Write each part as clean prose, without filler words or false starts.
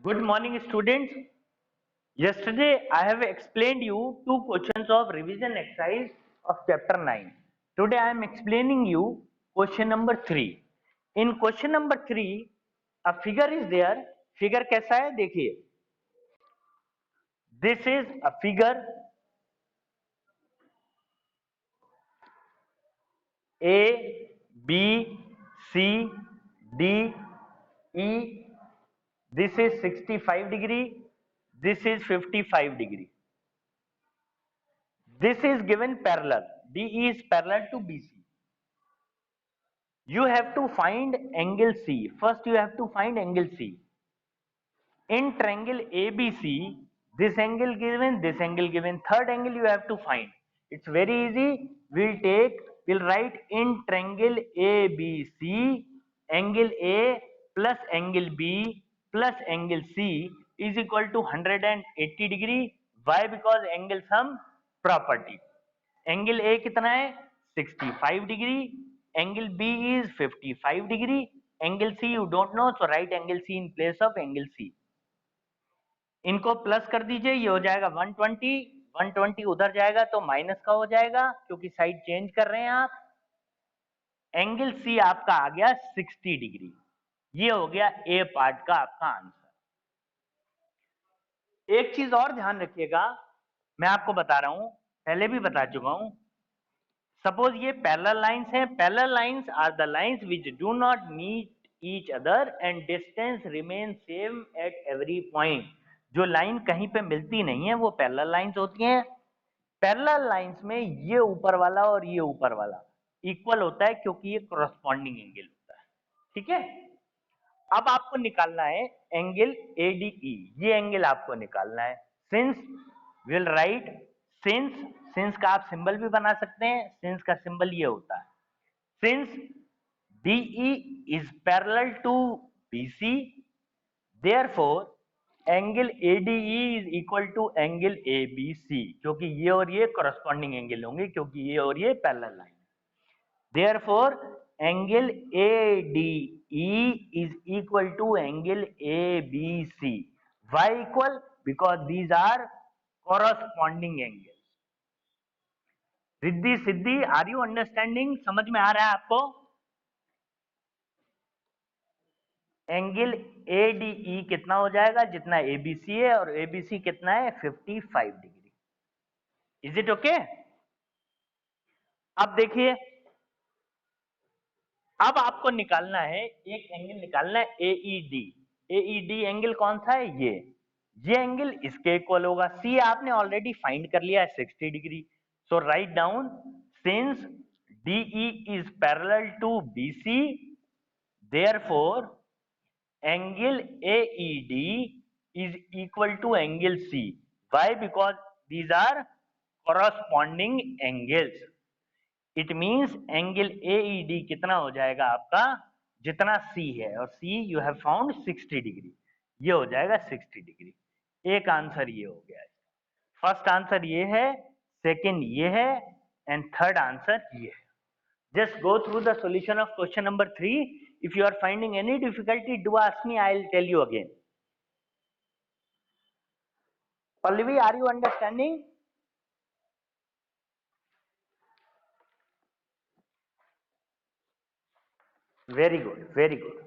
Good morning, students. Yesterday, I have explained you two questions of revision exercise of chapter 9. Today, I am explaining you question number 3. In question number 3, a figure is there. Figure कैसा है देखिए. This is a figure A, B, C, D, E. This is 65 degree. This is 55 degree. This is given parallel. DE is parallel to BC. You have to find angle C. First, you have to find angle C. In triangle ABC, this angle given, this angle given. Third angle you have to find. It's very easy. We'll write in triangle ABC, angle A plus angle B plus angle C is equal to 180 degree. Why? Because angle sum property. Angle A कितना है 65 degree, angle B is 55 degree, angle C you don't know, so write angle C in place of angle C. इनको plus कर दीजिए, ये हो जाएगा 120, 120 उधर जाएगा तो माइनस का हो जाएगा क्योंकि साइड चेंज कर रहे हैं आप. एंगल सी आपका आ गया 60 डिग्री. ये हो गया ए पार्ट का आपका आंसर. एक चीज और ध्यान रखिएगा, मैं आपको बता रहा हूं, पहले भी बता चुका हूं. सपोज ये पैरेलल लाइंस हैं. Parallel lines are the lines which do not meet each other and distance remain same at every point. जो लाइन कहीं पे मिलती नहीं है वो पैरेलल लाइंस होती हैं. पैरेलल लाइंस में ये ऊपर वाला और ये ऊपर वाला इक्वल होता है क्योंकि ये कॉरस्पॉन्डिंग एंगल होता है. ठीक है. अब आपको निकालना है एंगल ADE. ये एंगल आपको निकालना है. सिंस विल राइट सिंस का आप सिंबल भी बना सकते हैं. सिंस का सिंबल ये होता है. Since DE is parallel to BC, therefore angle ADE is equal to angle ABC, क्योंकि ये और ये कॉरस्पॉन्डिंग एंगल होंगे क्योंकि ये और ये parallel line. Therefore, angle ADE is equal to angle ABC. Why equal? Because these are corresponding angles. Riddhi Siddhi, are you understanding? समझ में आ रहा है आपको? एंगल ADE कितना हो जाएगा? जितना ABC है, और ABC कितना है? 55 डिग्री. Is it okay? अब देखिए, अब आपको निकालना है, एक एंगल निकालना है AED. AED एंगल कौन सा है? ये एंगल इसके इक्वल होगा. C आपने ऑलरेडी फाइंड कर लिया है 60 degree. So write down, since DE is parallel to BC, therefore angle AED is equal to angle C. Why? Because these are corresponding angles. It means angle AED कितना हो जाएगा आपका? जितना C है, और C you have found 60 degree. ये हो जाएगा 60 डिग्री. एक आंसर ये हो गया. फर्स्ट आंसर ये है, सेकंड ये है, एंड थर्ड आंसर ये है. Just go through the solution of question number 3. If you are finding any difficulty, do ask me, I will tell you again. Pallavi, are you understanding? Very good, very good.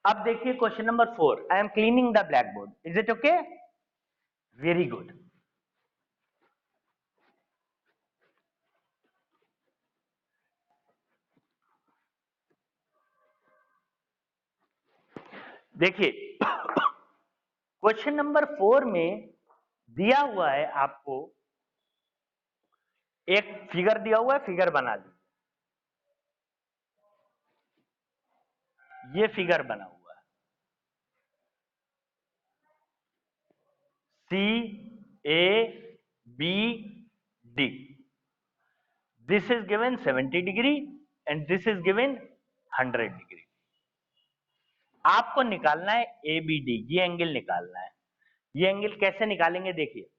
अब देखिए question number 4. I am cleaning the blackboard. Is it okay? Very good. देखिए, question number 4 में दिया हुआ है आपको, एक figure दिया हुआ है, फिगर बना लीजिए. ये फिगर बना हुआ है. CABD. This is given 70 degree and this is given 100 degree. आपको निकालना है ABD. ये एंगल निकालना है. ये एंगल कैसे निकालेंगे? देखिए,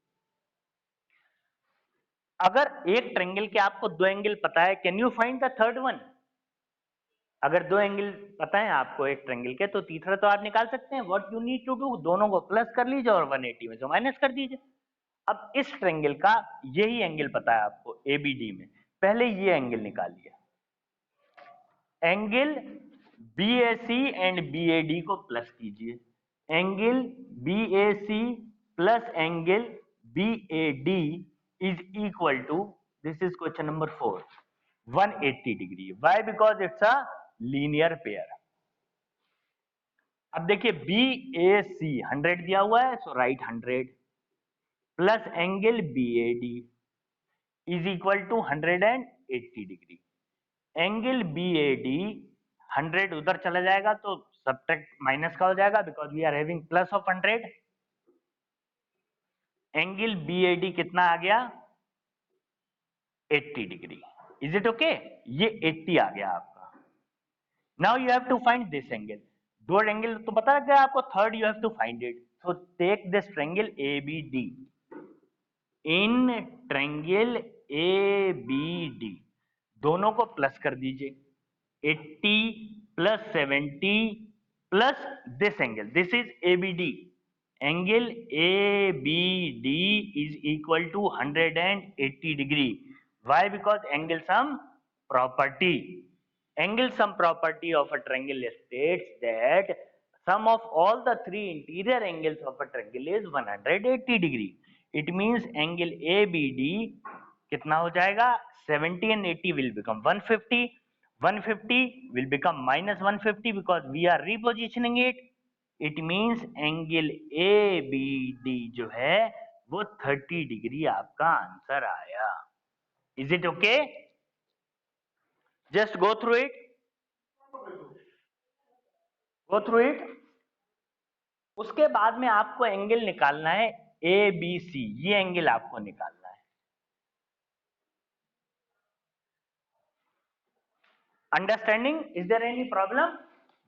अगर एक ट्रायंगल के आपको दो एंगल पता है, can you find the third one? अगर दो एंगल पता है आपको एक ट्रायंगल के, तो तीसरा तो आप निकाल सकते हैं। What you need to do, दोनों को प्लस कर लीजिए और 180 में से माइनस कर दीजिए। अब इस ट्रायंगल का यही एंगल पता है आपको एबीडी में, पहले ये एंगल निकालिए। एंगल बीएसी एंड बीएडी को प्लस कीजिए। Angle BAC plus angle BAD is equal to, this is question number 4, 180 degree. Why? Because it's a linear pair. अब देखिए BAC 100 दिया हुआ है, so right 100 plus angle BAD is equal to 180 degree. Angle BAD 100 उधर चला जाएगा तो subtract minus का हो जाएगा, because we are having plus of 100। Angle BAD कितना आ गया? 80 डिग्री। Is it okay? ये 80 आ गया आपका। Now you have to find this angle. दो एंगल तो पता लग गया आपको, third you have to find it. So take this triangle ABD। In triangle ABD दोनों को प्लस कर दीजिए। 80 plus 70 plus this angle, this is ABD। Angle ABD is equal to 180 degree. Why? Because angle sum property. Angle sum property of a triangle states that sum of all the three interior angles of a triangle is 180 degree. It means angle ABD कितना हो जाएगा? 70 and 80 will become 150. 150 will become minus 150 because we are repositioning it. It means angle ABD जो है वो 30 degree आपका answer आया। Is it okay? Just go through it. Go through it. उसके बाद में आपको एंगल निकालना है ABC। ये एंगल आपको निकालना है। Understanding? Is there any problem?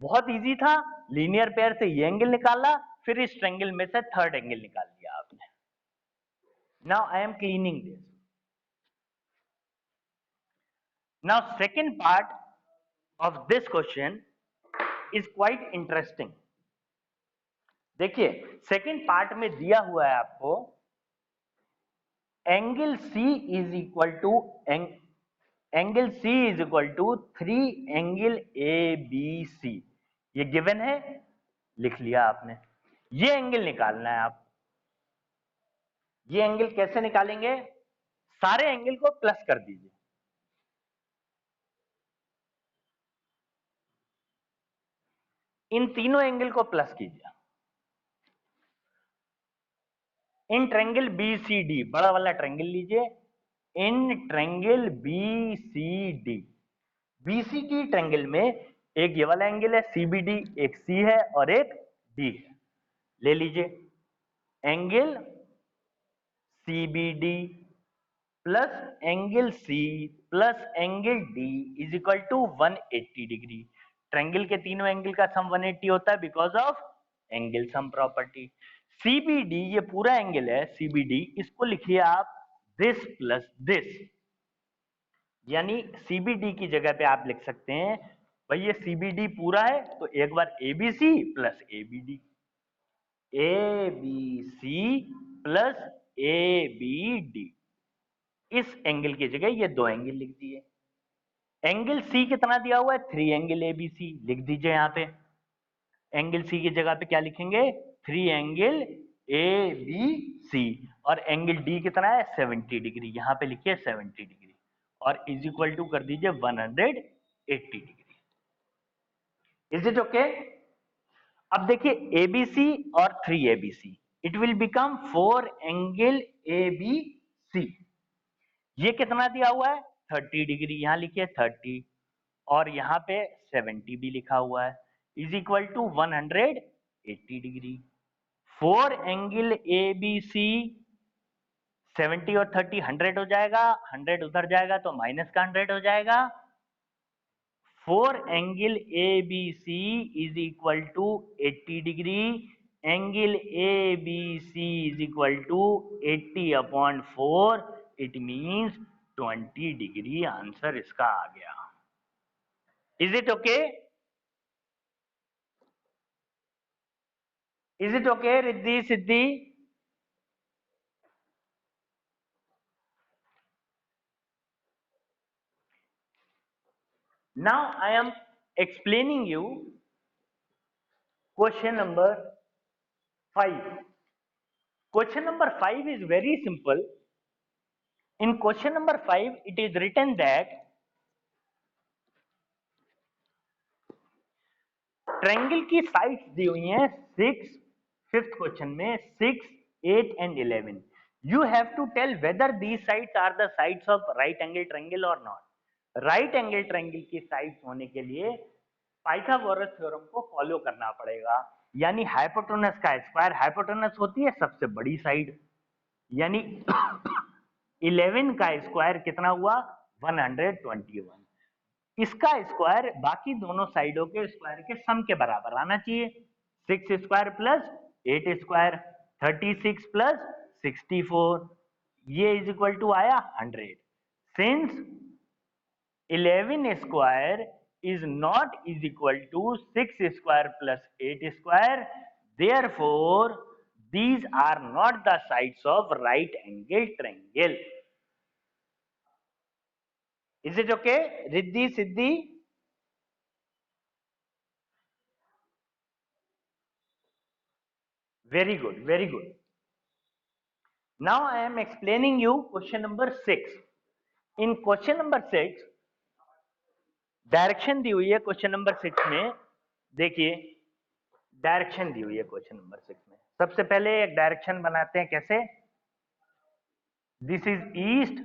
बहुत इजी था। लीनियर पेयर से ये एंगल निकाला, फिर इस ट्रायंगल में से थर्ड एंगल निकाल लिया आपने। Now I am cleaning this. Now second part of this question is quite interesting. देखिए सेकेंड पार्ट में दिया हुआ है आपको angle C is equal to angle C is equal to 3 angle ABC। ये गिवन है, लिख लिया आपने। ये एंगल निकालना है आप। ये एंगल कैसे निकालेंगे? सारे एंगल को प्लस कर दीजिए। इन तीनों एंगल को प्लस कीजिए। इन ट्रायंगल BCD, बड़ा वाला ट्रायंगल लीजिए। In triangle BCD, BCD triangle में एक ये वाला एंगल है CBD, एक C है और एक D है। ले लीजिए angle CBD plus angle C plus angle D is equal to 180 degree. Triangle के तीनों एंगल का सम 180 होता है because of angle sum property. CBD ये पूरा एंगल है CBD, इसको लिखिए आप दिस प्लस दिस, यानी CBD की जगह पे आप लिख सकते हैं भाई ये CBD पूरा है तो एक बार ABC plus ABD, ABC plus ABD। इस एंगल की जगह ये दो एंगल लिख दिए। एंगल C कितना दिया हुआ है? 3 एंगल ABC, लिख दीजिए यहां पे। एंगल C की जगह पे क्या लिखेंगे? 3 एंगल ABC। और एंगल D कितना है? 70 डिग्री, यहां पे लिखिए 70 डिग्री और इज इक्वल टू कर दीजिए 180 डिग्री। Is it okay? अब देखिए ABC और 3 ABC, it will become 4 angle ABC। ये कितना दिया हुआ है? 30 डिग्री, यहां लिखिए 30 और यहां पे 70 भी लिखा हुआ है, is equal to 180 degree. 4 angle ABC, 70 और 30 100 हो जाएगा, 100 उधर जाएगा तो माइनस का 100 हो जाएगा। 4 angle ABC is equal to 80 degree. Angle ABC is equal to 80 upon 4, it means 20 degree. Answer इसका आ गया। Is it okay? Is it okay, Riddhi, Siddhi? Now I am explaining you question number 5. Question number 5 is very simple. In question number 5, it is written that triangle की sides दी हुई हैं 6, fifth question में 6, 8 and 11. You have to tell whether these sides are the sides of right angle triangle or not. Right angle triangle की sides होने के लिए Pythagoras theorem को follow करना पड़ेगा. यानी हाइपोटेनस का स्क्वायर, हाइपोटेनस होती है सबसे बड़ी साइड, यानी 11 का स्क्वायर कितना हुआ 121. इसका स्क्वायर बाकी दोनों साइडों के स्क्वायर के सम के बराबर आना चाहिए. 6 स्क्वायर प्लस 8 स्क्वायर 36 प्लस 64, ये इज इक्वल टू आया 100. Since 11 square is not is equal to 6 square plus 8 square, therefore these are not the sides of right angle triangle. Is it okay, Riddhi, Siddhi? Very good, very good. Now I am explaining you question number 6. In question number 6 direction दी हुई है. Question number 6 में देखिए direction दी हुई है. Question number 6 में सबसे पहले एक डायरेक्शन बनाते हैं. कैसे? This is east,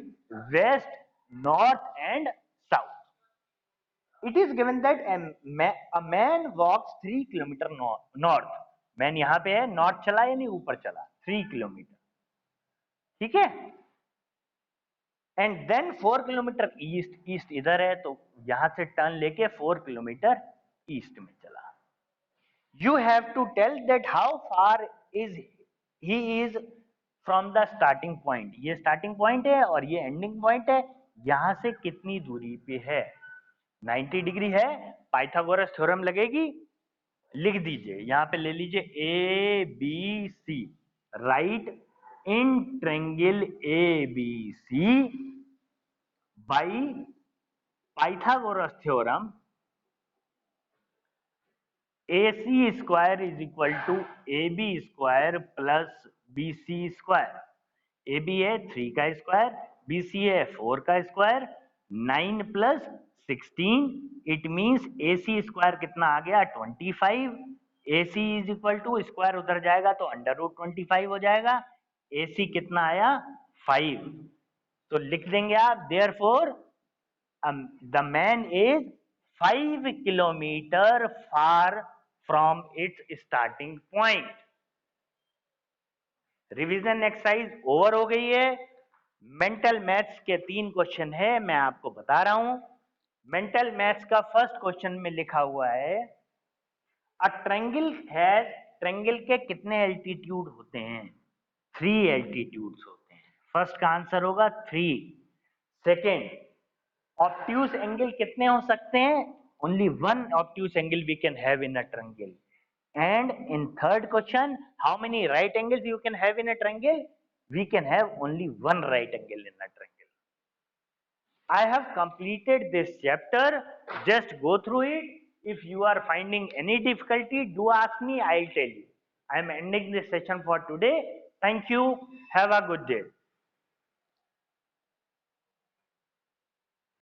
west, north and south. It is given that a man walks 3 kilometre north. Man यहां पे है, नॉर्थ चला यानी ऊपर चला 3 किलोमीटर. ठीक है. And then 4 kilometre east, east इधर है तो यहां से टर्न लेके 4 किलोमीटर ईस्ट में चला. You have to tell that how far is he is from the starting point. ये स्टार्टिंग पॉइंट है और ये एंडिंग पॉइंट है. यहां से कितनी दूरी पे है? 90 डिग्री है. पाइथागोरस थ्योरम लगेगी. लिख दीजिए यहां पे, ले लीजिए A B C. Right in triangle A B C by Pythagoras theorem AC square is equal to AB square plus BC square. AB है 3 का स्क्वायर, BC है 4 का square. 9 plus 16, it means AC square कितना आ गया 25. AC is equal to square उधर जाएगा तो अंडर रूट 25 हो जाएगा. AC कितना आया 5. तो लिख देंगे आप therefore the man is 5 kilometre far from its starting point. Revision exercise over हो गई है. मेंटल मैथ्स के 3 क्वेश्चन है, मैं आपको बता रहा हूं. मेंटल मैथ्स का फर्स्ट क्वेश्चन में लिखा हुआ है अ ट्रायंगल हैज, ट्रायंगल के कितने एल्टीट्यूड होते हैं? 3 एल्टीट्यूड्स होते हैं. फर्स्ट का आंसर होगा 3. सेकेंड, ऑब्ट्यूज एंगल कितने हो सकते हैं? Only one obtuse angle we can have in a triangle. And in third question, how many right angles you can have in a triangle? We can have only one right angle in a triangle. I have completed this chapter. Just go through it. If you are finding any difficulty, do ask me, I'll tell you. I am ending this session for today. Thank you. Have a good day.